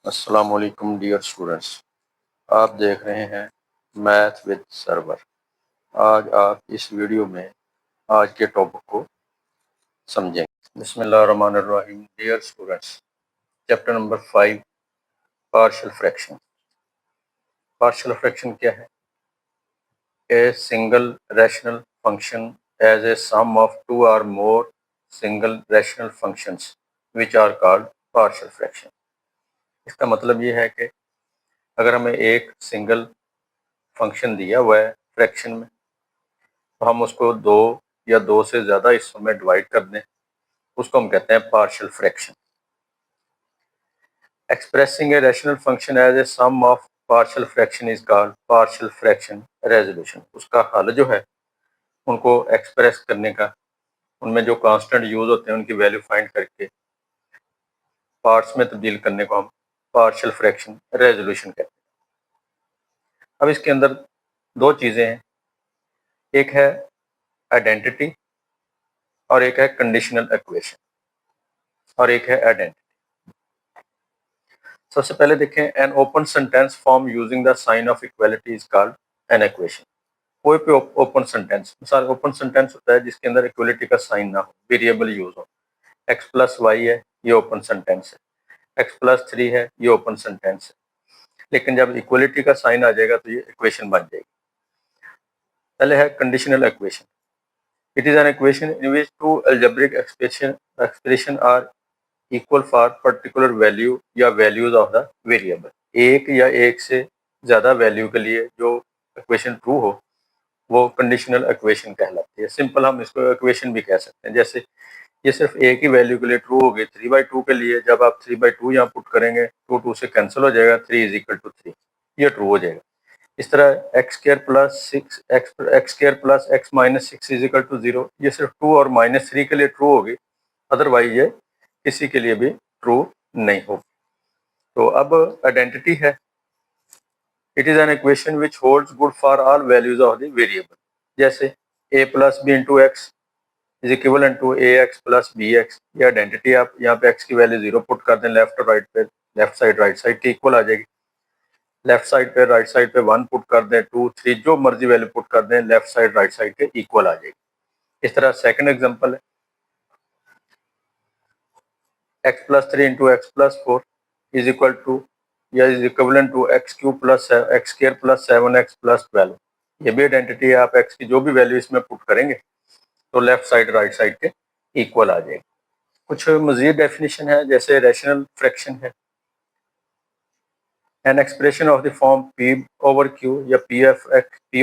अस्सलाम वालेकुम dear students. आप देख रहे हैं मैथ विद सर्वर। आज आप इस वीडियो में आज के टॉपिक को समझेंगे। बिस्मिल्लाहिर्रहमानिर्रहीम। Dear students, chapter number 5, partial fraction. Partial fraction क्या है? A single rational function as a sum of two और more single rational functions which are called partial fraction. इसका मतलब ये है कि अगर हमें एक सिंगल फंक्शन दिया हुआ है फ्रैक्शन में, तो हम उसको दो या दो से ज़्यादा हिस्सों में डिवाइड कर दें, उसको हम कहते हैं partial fraction. Expressing a rational function as a sum of partial fraction is called partial fraction resolution. उसका हल जो है, उनको एक्सप्रेस करने का, उनमें जो कांस्टेंट यूज होते हैं उनकी वैल्यू फाइंड करके पार्ट्स में तब्दील करने को हम पार्शियल फ्रैक्शन रेजोल्यूशन कहते हैं। अब इसके अंदर दो चीज़ें हैं, एक है आइडेंटिटी और एक है कंडीशनल इक्वेशन, और एक है आइडेंटिटी। सबसे पहले देखें, an open sentence form using the sign of equality is called an equation. कोई भी ओपन सेंटेंस, मिसाल ओपन सेंटेंस होता है जिसके अंदर इक्वालिटी का साइन ना हो, वेरिएबल यूज हो। x प्लस वाई है, ये ओपन सेंटेंस है। x प्लस 3 है, ये ओपन सेंटेंस है। लेकिन जब इक्वालिटी का साइन आ जाएगा तो ये इक्वेशन बन जाएगी। पहले है conditional equation. It is an equation in which two algebraic expression are equal for particular value या वैल्यूज ऑफ द वेरिएबल। एक या एक से ज़्यादा वैल्यू के लिए जो इक्वेशन ट्रू हो, वो कंडीशनल इक्वेशन कहलाती है। सिंपल हम इसको इक्वेशन भी कह सकते हैं। जैसे ये सिर्फ एक ही वैल्यू के लिए ट्रू होगी, 3/2 के लिए जब आप 3/2 यहाँ पुट करेंगे, 2 से कैंसिल हो जाएगा, 3 इज इक्वल टू 3, ये ट्रू हो जाएगा। इस तरह X square plus 6 is equal to 0, ये सिर्फ 2 और -3 के लिए ट्रू होगी, अदरवाइज ये किसी के लिए भी ट्रू नहीं होगी। तो अब आइडेंटिटी है, it is an equation which holds good for all values of the variable. जैसे a plus B into X is equal to A X plus B X. ये आइडेंटिटी, आप यहाँ पे x की वैल्यू 0 पुट कर दें, left और right पे, लेफ्ट साइड राइट साइड की इक्वल आ जाएगी। लेफ्ट साइड पे राइट साइड पे 1 पुट कर दें, 2 3 जो मर्जी वैल्यू पुट कर दें, लेफ्ट साइड राइट साइड के इक्वल आ जाएगी। इस तरह सेकंड एग्जांपल है, x plus 3 into x plus 4 is equal to या is equivalent to x cube plus x square plus 7x plus 12। ये भी आइडेंटिटी है, आप x की जो भी वैल्यू इसमें पुट करेंगे तो लेफ्ट साइड राइट साइड के इक्वल आ जाएगी। कुछ मजीद डेफिनेशन है, जैसे रैशनल फ्रैक्शन है, an expression of the form p over q या p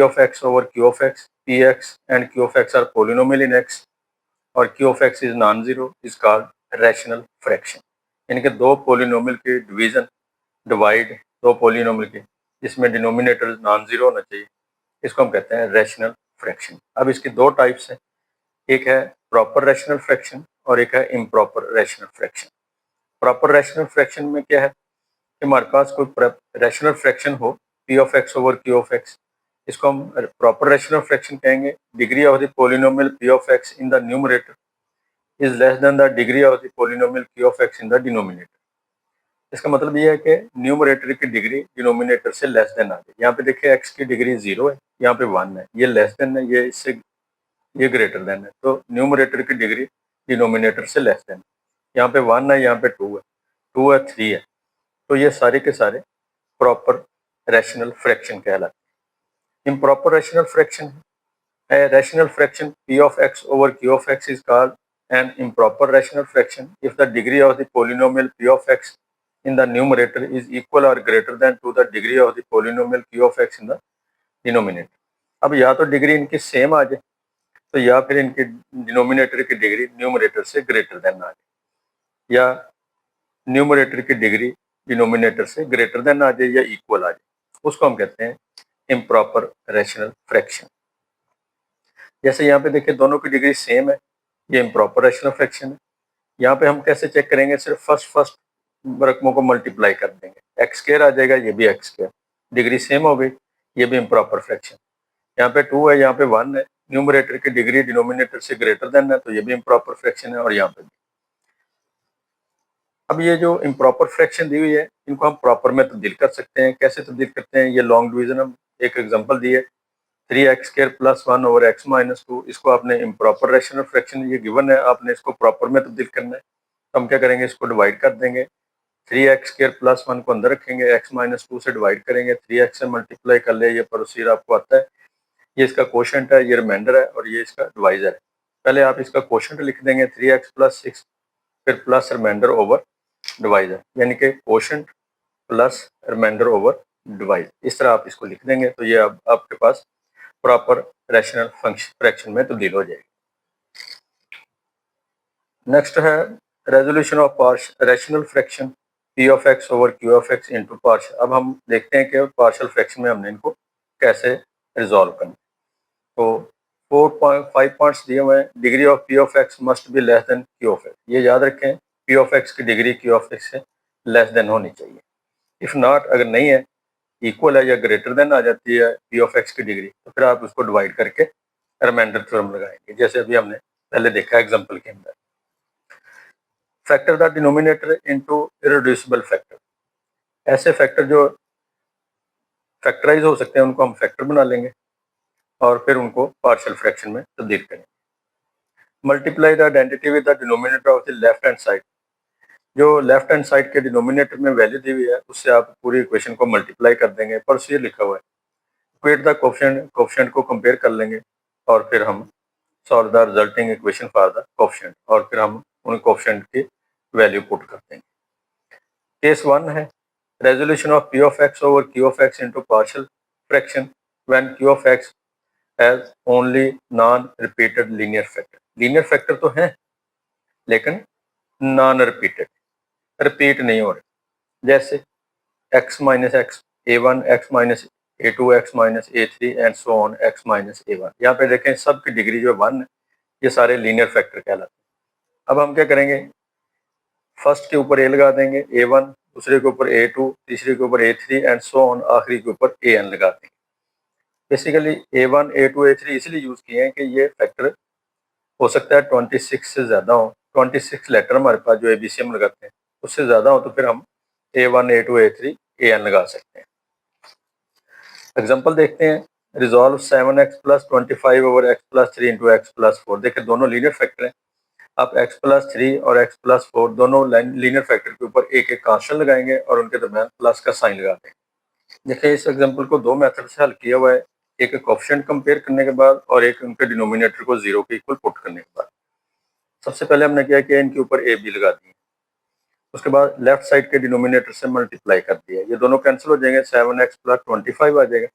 of x over q of x, p x and q of x are polynomial in x और q of x is non zero is called rational fraction. यानी कि दो polynomial के division, divide दो polynomial के जिसमें denominator non zero होना चाहिए, इसको हम कहते हैं रैशनल फ्रैक्शन। अब इसकी दो टाइप्स हैं, एक है प्रॉपर रैशनल फ्रैक्शन और एक है improper rational fraction. Proper rational fraction में क्या है कि हमारे पास कोई रैशनल फ्रैक्शन हो, p of x over q of x, इसको हम प्रॉपर रैशनल फ्रैक्शन कहेंगे। Degree of the polynomial p of x in the numerator is less than the degree of the polynomial q of x in the denominator. इसका मतलब ये है कि numerator की degree denominator से लेस देन आ जाए। यहाँ पे देखिए x की डिग्री 0 है, यहाँ पे 1 है, ये लेस देन है, ये ग्रेटर देन है। तो न्यूमरेटर की डिग्री डिनोमिनेटर से लेस देन, यहाँ पे 1 है, यहाँ पे 2 है, 2 है, 3 है। तो ये सारे के सारे प्रॉपर रैशनल फ्रैक्शन कहलाते हैं। इम्प्रॉपर रैशनल फ्रैक्शन है, rational fraction p of x over q of x is called an improper rational fraction if the degree of the polynomial p of x in the numerator is equal or greater than to the degree of the polynomial q of x in the denominator। अब या तो degree इनकी same आ जाए, तो या फिर इनकी denominator की डिग्री न्यूमरेटर से ग्रेटर देन आ जाए, या न्यूमरेटर की डिग्री डिनोमिनेटर से ग्रेटर देन आ जाए या इक्वल आ जाए, उसको हम कहते हैं इम्प्रॉपर रैशनल फ्रैक्शन। जैसे यहाँ पे देखिए दोनों की डिग्री सेम है, ये इम्प्रॉपर रैशनल फ्रैक्शन है। यहाँ पे हम कैसे चेक करेंगे, सिर्फ फर्स्ट रकमों को मल्टीप्लाई कर देंगे, एक्स स्क्वायर आ जाएगा, ये भी एक्स स्क्वायर, डिग्री सेम हो गई, ये भी इम्प्रॉपर फ्रैक्शन। यहाँ पे 2 है, यहाँ पे 1 है, न्यूमरेटर की डिग्री डिनोमिनेटर से ग्रेटर देन है, तो ये भी इम्प्रॉपर फ्रैक्शन है। और यहाँ पे अब ये जो इम्प्रॉपर फ्रैक्शन दी हुई है इनको हम प्रॉपर में तब्दील कर सकते हैं। कैसे तब्दील करते हैं? ये लॉन्ग डिवीजन हम एक एग्जांपल दी है 3x² + 1 / x - 2। इसको आपने इम्प्रॉपर रैशनल फ्रैक्शन ये गिवन है, आपने इसको प्रॉपर में तब्दील करना है। तो हम क्या करेंगे, इसको डिवाइड कर देंगे। 3x² + 1 को अंदर रखेंगे, x - 2 से डिवाइड करेंगे, 3x से मल्टीप्लाई कर ले, ये प्रोसीजर आपको आता है। ये इसका कोशेंट है, ये रिमाइंडर है और ये इसका डिवाइजर है। पहले आप इसका कोशेंट लिख देंगे 3x + 6, फिर प्लस रिमाइंडर ओवर डिवाइजर, यानी कि quotient plus remainder over divide. इस तरह आप इसको लिख देंगे तो ये अब आपके पास प्रॉपर रैशनल फंक्शन फ्रैक्शन में तब्दील हो जाएगी। नेक्स्ट है resolution of rational fraction p(x) / q(x) * partial. अब हम देखते हैं कि पार्शियल फ्रैक्शन में हमने इनको कैसे रिजॉल्व करना। तो 5 पॉइंट्स दिए हुए हैं। Degree of p(x) must be less than q(x). ये याद रखें, p(x) की डिग्री q(x) से लेस देन होनी चाहिए। इफ नॉट, अगर नहीं है, इक्वल है या ग्रेटर देन आ जाती है p(x) की डिग्री, तो फिर आप उसको डिवाइड करके रिमाइंडर थ्योरम लगाएंगे, जैसे अभी हमने पहले देखा एग्जांपल के अंदर। Factor the denominator into irreducible factor. ऐसे फैक्टर जो फैक्टराइज हो सकते हैं उनको हम फैक्टर बना लेंगे और फिर उनको पार्शियल फ्रैक्शन में तब्दील करेंगे। Multiply the identity with the denominator of the left hand side. जो लेफ्ट हैंड साइड के डिनोमिनेटर में वैल्यू दी हुई है उससे आप पूरी इक्वेशन को मल्टीप्लाई कर देंगे। प्रोसीजर लिखा हुआ है। इक्वेट द कोफिशिएंट को कंपेयर कर लेंगे और फिर हम solve the resulting equation for the coefficient, और फिर हम उन कोफिशिएंट की वैल्यू पुट कर देंगे। केस 1 है resolution of p(x) / q(x) into partial fraction when q(x) has only non repeated linear factor। Linear factor तो हैं लेकिन नॉन रिपीटेड, रिपीट नहीं हो रहे। जैसे x - x a1, x - a2, x - a3 and so on x - a1। यहाँ पे देखें सबकी डिग्री जो 1 है, ये सारे लीनियर फैक्टर कहलाते हैं। अब हम क्या करेंगे, फर्स्ट के ऊपर a लगा देंगे a1, दूसरे के ऊपर a2, तीसरे के ऊपर a3 एंड सो ऑन, आखिरी के ऊपर an लगा देंगे। बेसिकली a1, a2, a3 इसलिए यूज किए हैं कि ये फैक्टर हो सकता है 26 से ज़्यादा हो। 26 लेटर हमारे पास जो एबीसीएम लगाते हैं उससे ज़्यादा हो तो फिर हम a1, a2, a3, an लगा सकते हैं। एग्जांपल देखते हैं। Resolve 7x + 25 / x + 3 into x + 4। देखिए दोनों लीनियर फैक्टर हैं। आप x + 3 और x + 4 दोनों लीनियर फैक्टर के ऊपर एक एक कांस्टेंट लगाएंगे और उनके दरमियान प्लस का साइन लगा देंगे। देखिए इस एग्जांपल को दो मेथड से हल किया हुआ है, एक कोएफिशिएंट कंपेयर करने के बाद और एक उनके डिनोमिनेटर को 0 के इक्वल पुट करने के बाद। सबसे पहले हमने किया कि इनके ऊपर a b लगा दिए, उसके बाद लेफ्ट साइड के डिनोमिनेटर से मल्टीप्लाई कर दिया। ये दोनों कैंसिल हो जाएंगे, 7x + 25 आ जाएगा।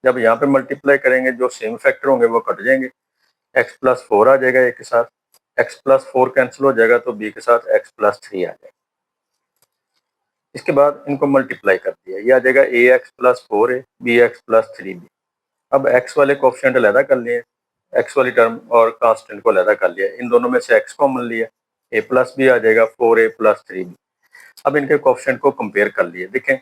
जब यहाँ पे मल्टीप्लाई करेंगे जो सेम फैक्टर होंगे वो कट जाएंगे, x + 4 आ जाएगा a के साथ, x + 4 कैंसिल हो जाएगा तो b के साथ x + 3 आ जाएगा। इसके बाद इनको मल्टीप्लाई कर दिया, ये आ जाएगा ax + 4a, bx + 3b। अब x वाले कोएफिशिएंट अलग कर लिए, x वाली टर्म और कांस्टेंट को अलग कर लिया, इन दोनों में से x कॉमन लिया, a + b आ जाएगा 4a + 3b। अब इनके कोएफिशिएंट को कंपेयर कर लिए। देखें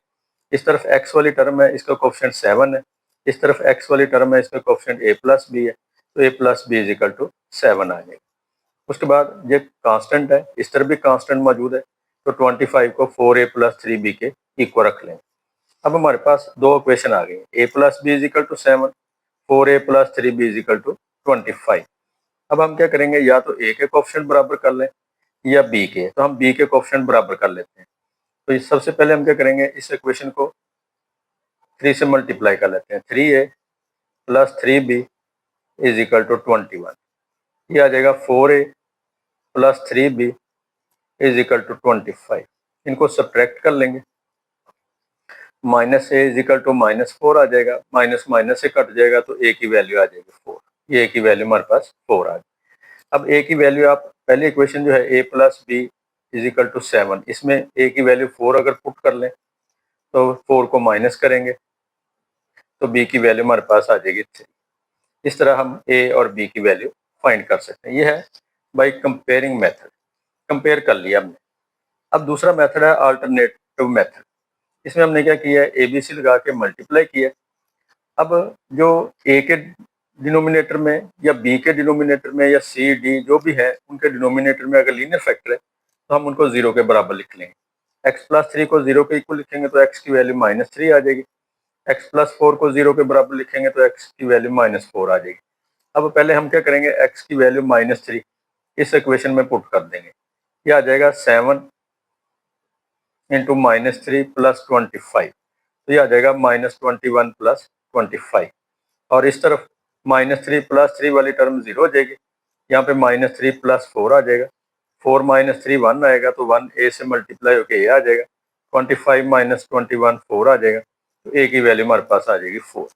इस तरफ x वाली टर्म है, इसका कोएफिशिएंट 7 है, इस तरफ x वाली टर्म है, इसका कोएफिशिएंट a + b है, तो a + b = 7 आ जाएगा। उसके बाद ये कांस्टेंट है, इस तरफ भी कांस्टेंट मौजूद है, तो 25 को 4a + 3b के इक्वल रख लें। अब हमारे पास दो इक्वेशन आ गई, a + b = 7, 4a + 3b = 25। अब हम क्या करेंगे, या तो a के कोएफिशिएंट बराबर कर लें या b के, तो हम b के कोएफिशिएंट बराबर कर लेते हैं। तो इस सबसे पहले हम क्या करेंगे, इस इक्वेशन को 3 से मल्टीप्लाई कर लेते हैं। 3a + 3b = 21। ये आ जाएगा 4a + 3b = 25। इनको सब्ट्रैक्ट कर लेंगे, -a = -4 आ जाएगा, माइनस माइनस से कट जाएगा तो a की वैल्यू आ जाएगी 4। ये a की वैल्यू हमारे पास 4 आ जाएगी। अब a की वैल्यू आप पहली इक्वेशन जो है a + b = 7, इसमें a की वैल्यू 4 अगर पुट कर लें तो 4 को माइनस करेंगे तो b की वैल्यू हमारे पास आ जाएगी 3। इस तरह हम a और b की वैल्यू फाइंड कर सकते हैं। ये है बाय कंपेयरिंग मेथड, कंपेयर कर लिया हमने। अब दूसरा मेथड है अल्टरनेटिव मेथड। इसमें हमने क्या किया है, ABC लगा के मल्टीप्लाई किया। अब जो A के डिनोमिनेटर में या B के डिनोमिनेटर में या C D जो भी है उनके डिनोमिनेटर में अगर लीनियर फैक्टर है तो हम उनको 0 के बराबर लिख लेंगे। x+3 को 0 के इक्वल लिखेंगे तो x की वैल्यू -3 आ जाएगी। x+4 को 0 के बराबर लिखेंगे तो x की वैल्यू -4 आ जाएगी। अब पहले हम क्या करेंगे, x की वैल्यू -3 इस इक्वेशन में पुट कर देंगे। ये आ जाएगा 7 इंटू -3 प्लस 25, तो ये आ जाएगा -21 प्लस 25। और इस तरफ -3 प्लस 3 वाली टर्म 0 हो जाएगी। यहाँ पे -3 प्लस 4 आ जाएगा। 4 - 3 1 आएगा, तो 1 a से मल्टीप्लाई होकर a आ जाएगा। 25 - 21 4 आ जाएगा, तो a की वैल्यू हमारे पास आ जाएगी 4।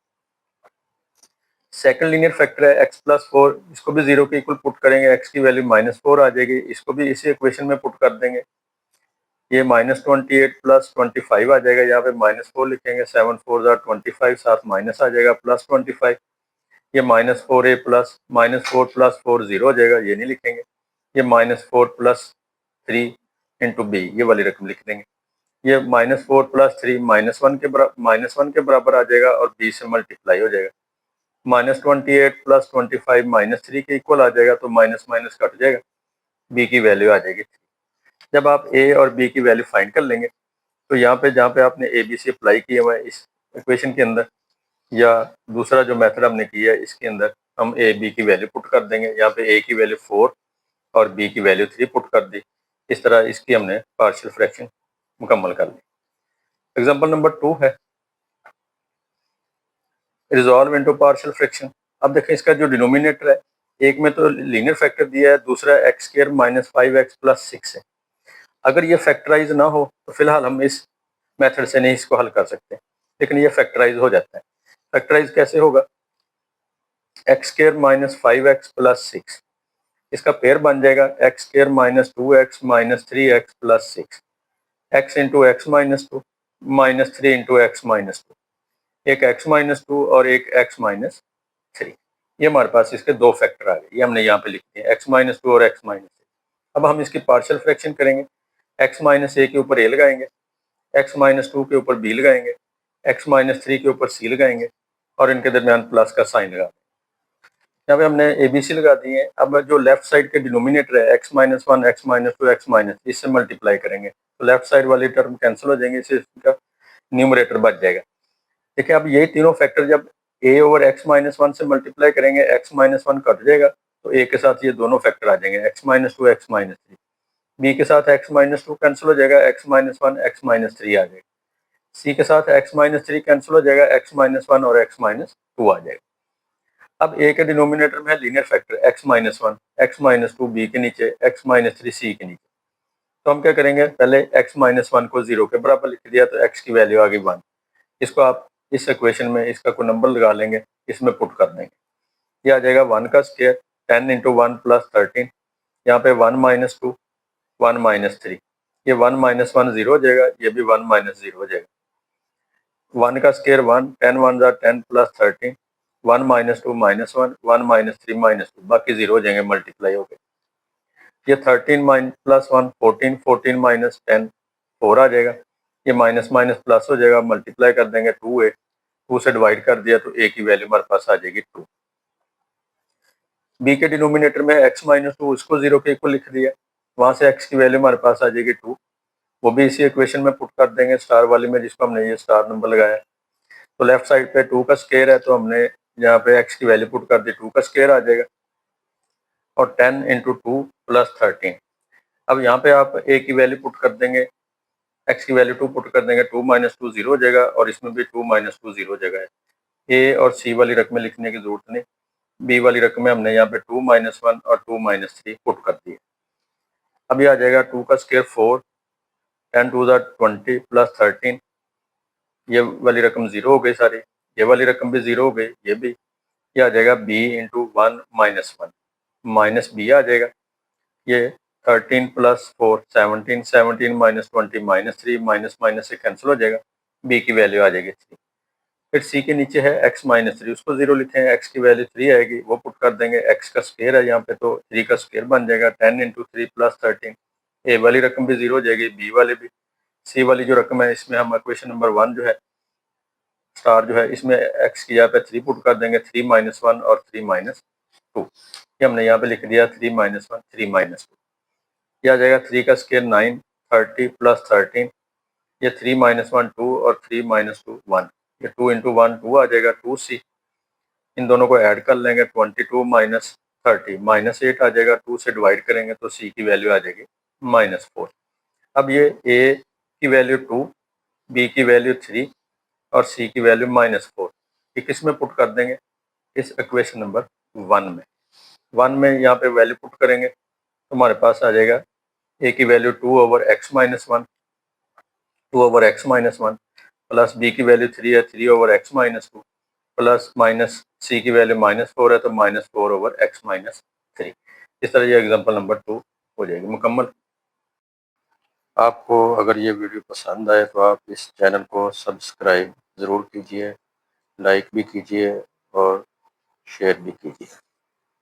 सेकंड लीनियर फैक्टर है x+4, इसको भी 0 के इक्वल पुट करेंगे, x की वैल्यू -4 आ जाएगी। इसको भी इसी इक्वेशन में पुट कर देंगे। ये -28 प्लस 25 आ जाएगा। यहाँ पे -4 लिखेंगे, 7 4 25, साथ माइनस आ जाएगा प्लस 25। ये -4a प्लस -4 प्लस 4 0 हो जाएगा, ये नहीं लिखेंगे। ये -4 प्लस 3 इंटू b, ये वाली रकम लिख देंगे। ये -4 प्लस 3 -1 के बराबर आ जाएगा और b से मल्टीप्लाई हो जाएगा। -28 प्लस 25 -3 के इक्वल आ जाएगा, तो माइनस माइनस कट जाएगा, b की वैल्यू आ जाएगी। जब आप a और b की वैल्यू फाइंड कर लेंगे, तो यहाँ पे जहाँ पे आपने ए बी सी अप्लाई किया हुआ है इस इक्वेशन के अंदर, या दूसरा जो मेथड हमने किया है इसके अंदर, हम ए बी की वैल्यू पुट कर देंगे। यहाँ पे a की वैल्यू 4 और b की वैल्यू 3 पुट कर दी। इस तरह इसकी हमने पार्शियल फ्रैक्शन मुकम्मल कर ली। एग्जाम्पल नंबर 2 है रिजॉल्व इनटू पार्शियल फ्रैक्शन। अब देखें इसका जो डिनोमिनेटर है, एक में तो लीनियर फैक्टर दिया है, दूसरा x² - 5x + 6 है। अगर ये फैक्टराइज ना हो तो फिलहाल हम इस मेथड से नहीं इसको हल कर सकते, लेकिन ये फैक्टराइज हो जाता है। फैक्टराइज कैसे होगा, x² - 5x + 6, इसका पेयर बन जाएगा x² - 2x - 3x + 6, x into x -2 -3 into x -2, एक x -2 और एक x -3। ये हमारे पास इसके दो फैक्टर आ गए, ये हमने यहाँ पे लिख दिए x -2 और x -3। अब हम इसकी पार्शियल फ्रैक्शन करेंगे, x -a के ऊपर a लगाएंगे, x -2 के ऊपर b लगाएंगे, x -3 के ऊपर c लगाएंगे और इनके दरमियान प्लस का साइन लगा देंगे। यहाँ पे हमने ABC लगा दिए हैं। अब जो लेफ्ट साइड के डिनोमिनेटर है x -1 x -2 x -3, इससे मल्टीप्लाई करेंगे तो लेफ्ट साइड वाली टर्म कैंसिल हो जाएंगे, इससे इसका न्यूमरेटर बच जाएगा। देखिए अब ये तीनों फैक्टर जब a ओवर x -1 से मल्टीप्लाई करेंगे, x -1 कट जाएगा तो a के साथ ये दोनों फैक्टर आ जाएंगे, x -2 x -3। b के साथ x -2 कैंसिल हो जाएगा, x -1 x -3 आ जाएगा। c के साथ x -3 कैंसिल हो जाएगा, x -1 और x -2 आ जाएगा। अब a के डिनोमिनेटर में है linear factor x -1 x -2 b के नीचे, x -3 c के नीचे। तो हम क्या करेंगे, पहले x -1 को 0 के बराबर लिख दिया तो x की वैल्यू आ गई 1। इसको आप इस इक्वेशन में इसका कोई नंबर लगा लेंगे, इसमें पुट कर देंगे। ये आ जाएगा 1 का स्क्वायर 10 इंटू 1 प्लस 13। यहाँ पे 1 - 2 1 - 3, ये 1 - 1 0 हो जाएगा, ये भी 1 - 0 हो जाएगा। 1 का स्क्वायर 1, 10 1 10 प्लस 13, 1 - 2 -1 1 - 3 -2, बाकी 0 हो जाएंगे मल्टीप्लाई हो गए। ये 13 प्लस 1 14, 14 माइनस 10 4 आ जाएगा। ये माइनस माइनस प्लस हो जाएगा, मल्टीप्लाई कर देंगे 2a, 2 से डिवाइड कर दिया तो a की वैल्यू हमारे पास आ जाएगी 2। b के डिनोमिनेटर में x -2, उसको 0 के इक्वल लिख दिया, वहां से x की वैल्यू हमारे पास आ जाएगी 2। वो भी इसी इक्वेशन में पुट कर देंगे स्टार वाली में, जिसको हमने ये स्टार नंबर लगाया। तो लेफ्ट साइड पे 2 का स्क्वायर है, तो हमने यहाँ पे x की वैल्यू पुट कर दी, 2 का स्क्वायर आ जाएगा और 10 इंटू 2 प्लस 13। अब यहाँ पे आप a की वैल्यू पुट कर देंगे, x की वैल्यू 2 पुट कर देंगे, 2 - 2 0 हो जाएगा और इसमें भी 2 - 2 0 हो जाएगा। a और c वाली रकमें लिखने की जरूरत नहीं, b वाली रकमें हमने यहाँ पे 2 - 1 और 2 - 3 पुट कर दिए। अब ये आ जाएगा 2 का स्क्वायर 4, 10 2 20 प्लस 13, ये वाली रकम 0 हो गई सारी, ये वाली रकम भी 0 हो गई, ये भी। ये आ जाएगा b इंटू 1 - 1 माइनस b आ जाएगा। ये 13 प्लस 4 17, 17 - 20 -3, माइनस माइनस से कैंसिल हो जाएगा, b की वैल्यू आ जाएगी 3। फिर c के नीचे है x -3, उसको 0 लिखें, x की वैल्यू 3 आएगी, वो पुट कर देंगे। x का स्क्वायर है यहाँ पे, तो 3 का स्क्वायर बन जाएगा, 10 इंटू 3 प्लस 13। a वाली रकम भी 0 हो जाएगी, b वाली भी। c वाली जो रकम है, इसमें हम इक्वेशन नंबर 1 जो है स्टार जो है, इसमें x की यहाँ पे 3 पुट कर देंगे, 3 - 1 और 3 - 2। ये हमने यहाँ पे लिख दिया 3 - 1 3 - 2। ये आ जाएगा 3 का स्केयर 9, 30 प्लस 13, ये 3 माइनस 1 2 और 3 माइनस 2 1, ये 2 इंटू 1 2 आ जाएगा 2c। इन दोनों को ऐड कर लेंगे 22 माइनस 30 माइनस 8 आ जाएगा, 2 से डिवाइड करेंगे तो c की वैल्यू आ जाएगी -4। अब ये a की वैल्यू 2, b की वैल्यू 3 और c की वैल्यू -4, ये किस में पुट कर देंगे? इस इक्वेशन नंबर 1 में। 1 में यहाँ पे वैल्यू पुट करेंगे तो हमारे पास आ जाएगा a की value 2/x-1, 2/x-1 plus b की वैल्यू 3 है, 3/x-2 प्लस माइनस c की वैल्यू -4 है तो -4/x-3। इस तरह ये एग्जांपल नंबर 2 हो जाएगी मुकम्मल। आपको अगर ये वीडियो पसंद आए तो आप इस चैनल को सब्सक्राइब ज़रूर कीजिए, लाइक भी कीजिए और शेयर भी कीजिए।